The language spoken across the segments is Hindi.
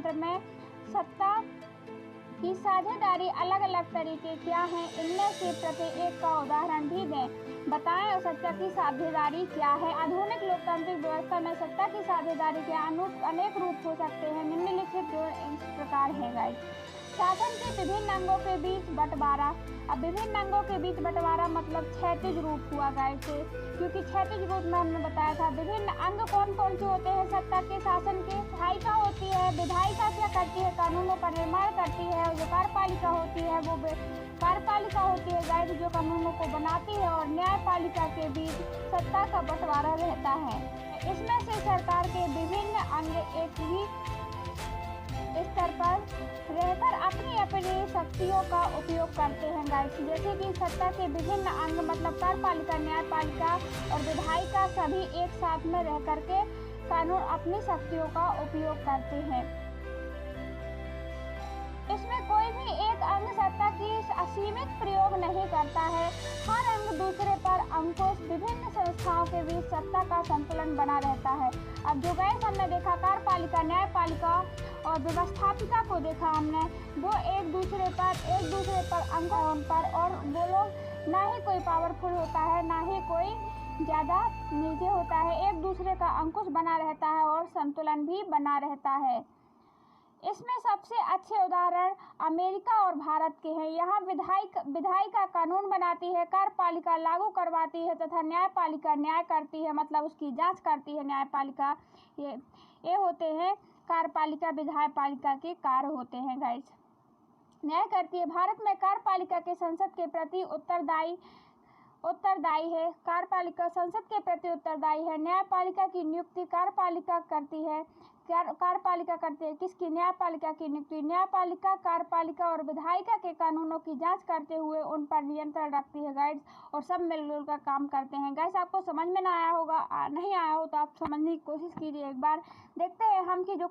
लोकतंत्र में सत्ता की साझेदारी अलग अलग तरीके क्या हैं, इनमें से प्रत्येक का उदाहरण भी दें। बताएं और सत्ता की साझेदारी क्या है। आधुनिक लोकतांत्रिक व्यवस्था में सत्ता की साझेदारी के अनेक रूप हो सकते हैं। निम्नलिखित जो इस प्रकार है गाइस। शासन के विभिन्न अंगों के बीच बंटवारा। अब विभिन्न अंगों के बीच बंटवारा मतलब क्षैतिज रूप हुआ गाइस, क्योंकि क्षैतिज रूप में हमने बताया था। विभिन्न अंग कौन कौन से होते हैं सत्ता के, शासन के? विधायिका होती है। विधायिका क्या करती है? कानूनों का निर्माण करती है। और जो कार्यपालिका होती है वो कार्यपालिका होती है गाइस, जो कानूनों को बनाती है। और न्यायपालिका के बीच सत्ता का बंटवारा रहता है। इसमें से सरकार के विभिन्न अंग एक ही स्तर पर रहकर अपनी अपनी शक्तियों का उपयोग करते हैं गाइस। जैसे कि सत्ता के विभिन्न अंग मतलब कार्यपालिका, न्यायपालिका और विधायिका सभी एक साथ में रह करके कानून अपनी शक्तियों का उपयोग करते हैं। इसमें कोई भी एक अंग सत्ता की असीमित प्रयोग नहीं करता है। हर अंग दूसरे पर अंकुश। विभिन्न संस्थाओं के बीच सत्ता का संतुलन बना रहता है। अब जो गैस हमने देखा कार्यपालिका, न्यायपालिका और व्यवस्थापिका को देखा हमने, वो एक दूसरे पर अंकुश पर, और वो लोग ना ही कोई पावरफुल होता है ना ही कोई ज़्यादा नीचे होता है। एक दूसरे का अंकुश बना रहता है और संतुलन भी बना रहता है। इसमें सबसे अच्छे उदाहरण अमेरिका और भारत के हैं। यहाँ विधायिका कानून बनाती है, कार्यपालिका लागू करवाती है तथा न्यायपालिका न्याय करती है, मतलब उसकी जांच करती है न्यायपालिका। ये होते हैं कार्यपालिका विधायपालिका के कार्य होते हैं गाइस। न्याय करती है। भारत में कार्यपालिका के संसद के प्रति उत्तरदायी है। कार्यपालिका संसद के प्रति उत्तरदायी है। न्यायपालिका की नियुक्ति कार्यपालिका करती है। किसकी? न्यायपालिका की नियुक्ति। न्यायपालिका कार्यपालिका और विधायिका के कानूनों की जांच करते हुए उन पर नियंत्रण रखती है गाइस, और सब मिलजुल कर काम करते हैं गाइस। आपको समझ में नहीं आया हो तो आप समझने की कोशिश कीजिए एक बार। देखते हैं हम कि जो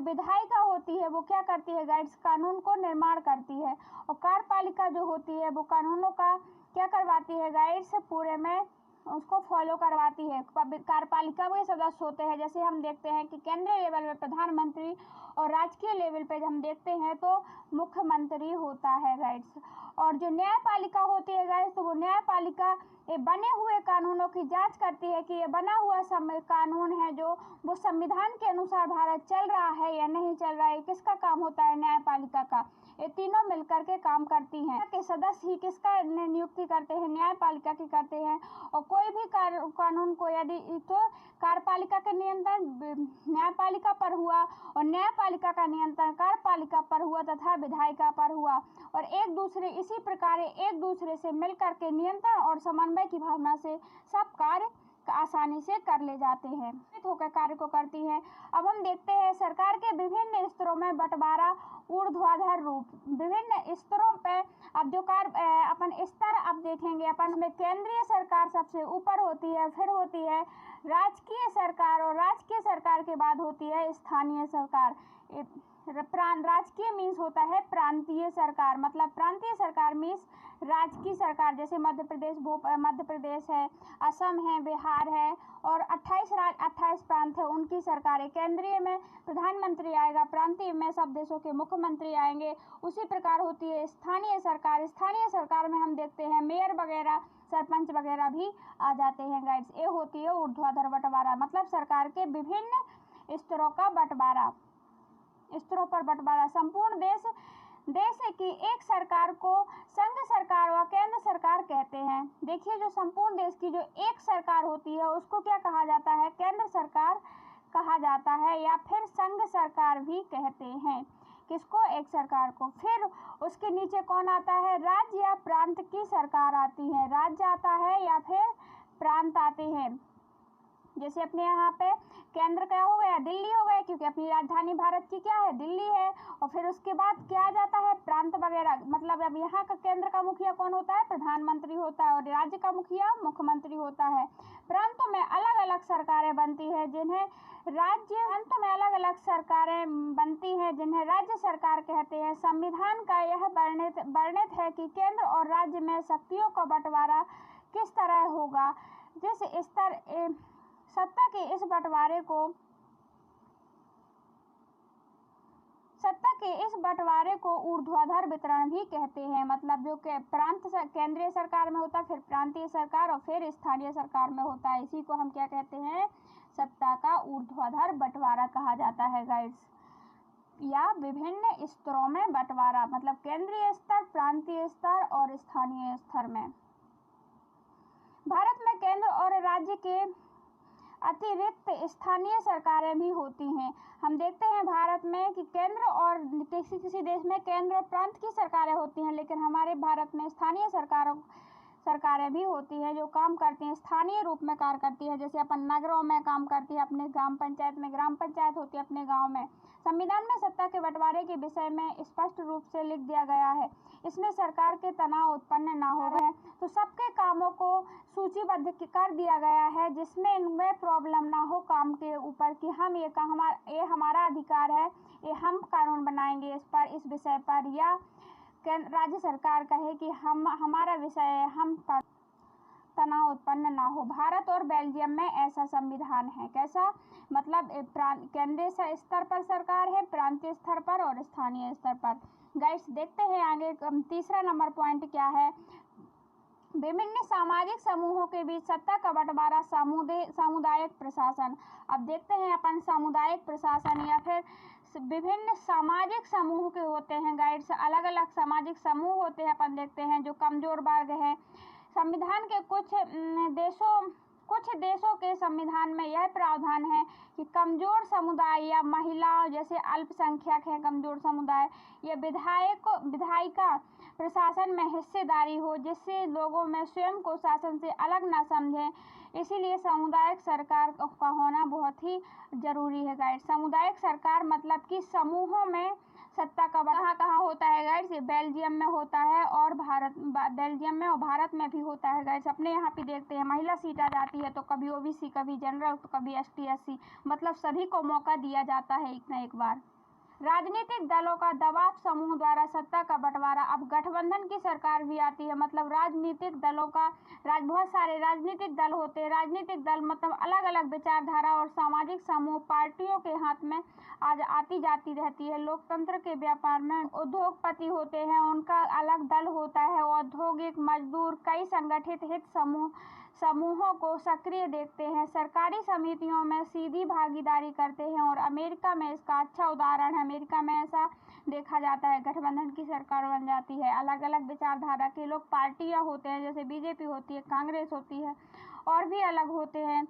विधायिका होती है वो क्या करती है गाइस, कानून को निर्माण करती है। और कार्यपालिका जो होती है वो कानूनों का क्या करवाती है गाइस, पूरे में उसको फॉलो करवाती है। कार्यपालिका में सदस्य होते हैं, जैसे हम देखते हैं कि केंद्रीय लेवल पे प्रधानमंत्री और राजकीय लेवल पे हम देखते हैं तो मुख्यमंत्री होता है गाइस। और जो न्यायपालिका होती है गाइस, तो वो न्यायपालिका ये बने हुए कानूनों की जांच करती है कि ये बना हुआ कानून है जो वो संविधान के अनुसार भारत चल रहा है या नहीं चल रहा है। किसका काम होता है? न्यायपालिका का। ये तीनों मिलकर के काम करती हैं। के सदस्य ही किसका नियुक्ति करते हैं? न्यायपालिका की करते हैं। और कोई भी कानून को यदि तो कार्यपालिका का नियंत्रण न्यायपालिका पर हुआ और न्यायपालिका का नियंत्रण कार्यपालिका पर हुआ तथा विधायिका पर हुआ, और इसी प्रकार एक दूसरे से मिलकर के नियंत्रण और समन्वय की भावना से सब कार्य आसानी से कर ले जाते हैं, होकर कार्य को करती हैं। अब हम देखते हैं सरकार के विभिन्न स्तरों में बंटवारा ऊर्ध्वाधर रूप। विभिन्न स्तरों पे अब जो अपन स्तर अब देखेंगे अपन में, केंद्रीय सरकार सबसे ऊपर होती है, फिर होती है राजकीय सरकार, और राजकीय सरकार के बाद होती है स्थानीय सरकार। राजकीय मीन्स होता है प्रांतीय सरकार, मतलब प्रांतीय सरकार मीन्स राज्य सरकार। जैसे मध्य प्रदेश है, असम है, बिहार है, और 28 प्रांत है, उनकी सरकार है। केंद्रीय में प्रधानमंत्री आएगा, प्रांतीय में सब देशों के मुख्यमंत्री आएंगे। उसी प्रकार होती है स्थानीय सरकार। स्थानीय सरकार में हम देखते हैं मेयर वगैरह, सरपंच वगैरह भी आ जाते हैं गाइड्स। ये होती है ऊर्ध्वाधर बंटवारा, मतलब सरकार के विभिन्न स्तरों का बंटवारा, स्तरों पर बंटवारा। संपूर्ण देश की एक सरकार को संघ सरकार व केंद्र सरकार कहते हैं। देखिए, जो संपूर्ण देश की जो एक सरकार होती है उसको क्या कहा जाता है? केंद्र सरकार कहा जाता है, या फिर संघ सरकार भी कहते हैं। किसको? एक सरकार को। फिर उसके नीचे कौन आता है? राज्य या प्रांत की सरकार आती है। राज्य आता है या फिर प्रांत आते हैं। जैसे अपने यहाँ पे केंद्र क्या हो गया? दिल्ली हो गया, क्योंकि अपनी राजधानी भारत की क्या है? दिल्ली है। और फिर उसके बाद क्या आ जाता है? प्रांत वगैरह। मतलब अब यहाँ का केंद्र का मुखिया कौन होता है? प्रधानमंत्री होता है, और राज्य का मुखिया मुख्यमंत्री होता है। प्रांतों में अलग अलग सरकारें बनती है, जिन्हें राज्य सरकार कहते हैं। संविधान का यह वर्णित है कि केंद्र और राज्य में शक्तियों का बंटवारा किस तरह होगा। जिस स्तर सत्ता के इस बंटवारे को सत्ता के इस बंटवारे को ऊर्ध्वाधर वितरण भी कहते हैं। मतलब जो प्रांत केंद्रीय सरकार में होता है, फिर प्रांतीय सरकार और फिर स्थानीय सरकार में होता है, इसी को हम क्या कहते हैं, सत्ता का ऊर्ध्वाधर बंटवारा कहा जाता है गाइड्स। या विभिन्न स्तरों में बंटवारा, मतलब केंद्रीय स्तर, प्रांतीय स्तर और स्थानीय स्तर में। भारत में केंद्र और राज्य के अतिरिक्त स्थानीय सरकारें भी होती हैं। हम देखते हैं भारत में कि केंद्र और किसी देश में केंद्र और प्रांत की सरकारें होती हैं, लेकिन हमारे भारत में स्थानीय सरकारें भी होती हैं जो काम करती हैं, स्थानीय रूप में कार्य करती है। जैसे अपन नगरों में काम करती है, अपने ग्राम पंचायत में ग्राम पंचायत होती है अपने गांव में। संविधान में सत्ता के बंटवारे के विषय में स्पष्ट रूप से लिख दिया गया है। इसमें सरकार के तनाव उत्पन्न न हो गए तो सबके कामों को सूचीबद्ध कर दिया गया है, जिसमें इनमें प्रॉब्लम ना हो काम के ऊपर कि हम ये हमारा अधिकार है, ये हम कानून बनाएंगे इस विषय पर, या राज्य सरकार कहे कि हमारा विषय है, हम तनाव उत्पन्न ना हो। भारत और बेल्जियम में ऐसा संविधान है। कैसा, मतलब केंद्रीय स्तर पर सरकार है, प्रांतीय स्तर पर और स्थानीय स्तर पर। गाइस देखते हैं आगे तीसरा नंबर पॉइंट क्या है। विभिन्न सामाजिक समूहों के बीच सत्ता का बंटवारा, सामुदायिक प्रशासन। अब देखते हैं अपन सामुदायिक प्रशासन या फिर विभिन्न सामाजिक समूह के होते हैं गाइड्स, अलग अलग सामाजिक समूह होते हैं। अपन देखते हैं जो कमजोर वर्ग है। संविधान के कुछ देशों के संविधान में यह प्रावधान है कि कमजोर समुदाय या महिलाओं जैसे अल्पसंख्यक हैं कमजोर समुदाय, ये विधायिका प्रशासन में हिस्सेदारी हो, जिससे लोगों में स्वयं को शासन से अलग न समझें। इसीलिए सामुदायिक सरकार का होना बहुत ही जरूरी है गाइड। सामुदायिक सरकार मतलब कि समूहों में सत्ता का कहाँ होता है गाइड्स, बेल्जियम में होता है और बेल्जियम में और भारत में भी होता है गाइड्स। अपने यहाँ पे देखते हैं महिला सीट आ जाती है तो कभी ओबीसी, कभी जनरल, तो कभी एसटी एससी, मतलब सभी को मौका दिया जाता है एक न एक बार। राजनीतिक दलों का दबाव समूह द्वारा सत्ता का बंटवारा। अब गठबंधन की सरकार भी आती है, मतलब राजनीतिक दलों का बहुत सारे राजनीतिक दल होते हैं। राजनीतिक दल मतलब अलग अलग विचारधारा और सामाजिक समूह पार्टियों के हाथ में आज आती जाती रहती है। लोकतंत्र के व्यापार में उद्योगपति होते हैं, उनका अलग दल होता है। औद्योगिक मजदूर कई संगठित हित समूहों को सक्रिय देखते हैं, सरकारी समितियों में सीधी भागीदारी करते हैं और अमेरिका में इसका अच्छा उदाहरण है। अमेरिका में ऐसा देखा जाता है, गठबंधन की सरकार बन जाती है। अलग अलग विचारधारा के लोग, पार्टियां होते हैं, जैसे बीजेपी होती है, कांग्रेस होती है और भी अलग होते हैं।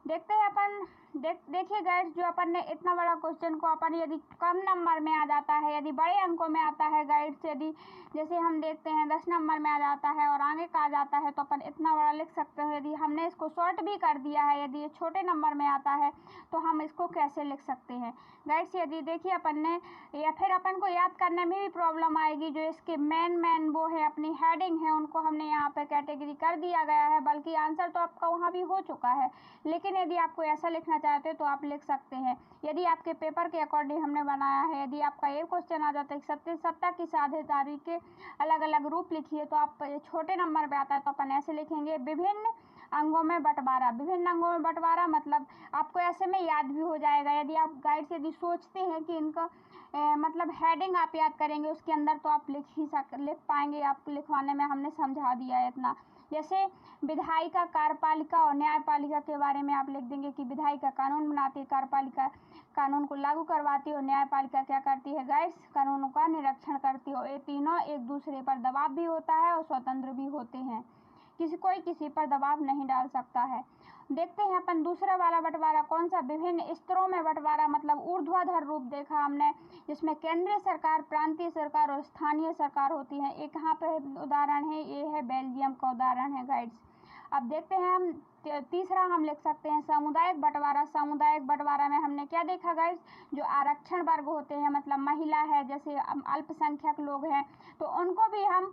देखते हैं अपन देखिए गाइस, जो अपन ने इतना बड़ा क्वेश्चन को अपन यदि कम नंबर में आ जाता है, यदि बड़े अंकों में आता है गाइड्स, यदि जैसे हम देखते हैं 10 नंबर में आ जाता है और आगे का आ जाता है तो अपन इतना बड़ा लिख सकते हैं। यदि हमने इसको शॉर्ट भी कर दिया है, यदि ये छोटे नंबर में आता है तो हम इसको कैसे लिख सकते हैं गाइड्स। यदि देखिए अपन ने, या फिर अपन को याद करने में भी प्रॉब्लम आएगी। जो इसके मेन वो है अपनी हेडिंग है, उनको हमने यहाँ पे कैटेगरी कर दिया गया है, बल्कि आंसर तो आपका वहाँ भी हो चुका है। लेकिन यदि आपको ऐसा लिखना चाहते तो आप लिख सकते हैं, यदि आपके पेपर के अकॉर्डिंग हमने बनाया है। यदि आपका ये क्वेश्चन आ जाता है सत्ता की साझेदारी के अलग अलग रूप लिखिए, तो आप छोटे नंबर पे आता है तो अपन ऐसे लिखेंगे, विभिन्न अंगों में बंटवारा। विभिन्न अंगों में बंटवारा मतलब आपको ऐसे में याद भी हो जाएगा। यदि आप गाइड से यदि सोचते हैं कि इनका मतलब हेडिंग आप याद करेंगे उसके अंदर, तो आप लिख पाएंगे। आपको लिखवाने में हमने समझा दिया है इतना। जैसे विधायिका, कार्यपालिका और न्यायपालिका के बारे में आप लिख देंगे कि विधायिका कानून बनाती है, कार्यपालिका कानून को लागू करवाती है और न्यायपालिका क्या करती है गाइड्स, कानूनों का निरीक्षण करती है। ये तीनों एक दूसरे पर दबाव भी होता है और स्वतंत्र भी होते हैं, कोई किसी पर दबाव नहीं डाल सकता है। देखते हैं अपन दूसरा वाला बंटवारा कौन सा, विभिन्न स्तरों में बंटवारा, मतलब ऊर्ध्वाधर रूप देखा हमने, जिसमें केंद्रीय सरकार, प्रांतीय सरकार और स्थानीय सरकार होती है। एक यहाँ पे उदाहरण है, ये है बेल्जियम का उदाहरण है गाइड्स। अब देखते हैं हम तीसरा हम लिख सकते हैं सामुदायिक बंटवारा। सामुदायिक बंटवारा में हमने क्या देखा गाइस, जो आरक्षण वर्ग होते हैं, मतलब महिला है, जैसे अल्पसंख्यक लोग हैं, तो उनको भी हम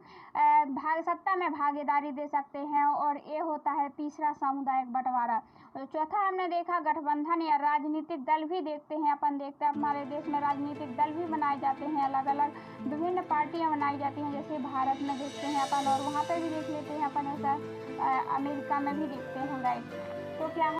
सत्ता में भागीदारी दे सकते हैं, और ये होता है तीसरा सामुदायिक बंटवारा। चौथा हमने देखा गठबंधन या राजनीतिक दल भी देखते हैं अपन। देखते हैं हमारे देश में राजनीतिक दल भी बनाए जाते हैं, अलग अलग विभिन्न पार्टियां बनाई जाती हैं, जैसे भारत में देखते हैं अपन, और वहाँ पे भी देख लेते हैं अपन, ऐसा अमेरिका में भी देखते हैं गाइस। तो क्या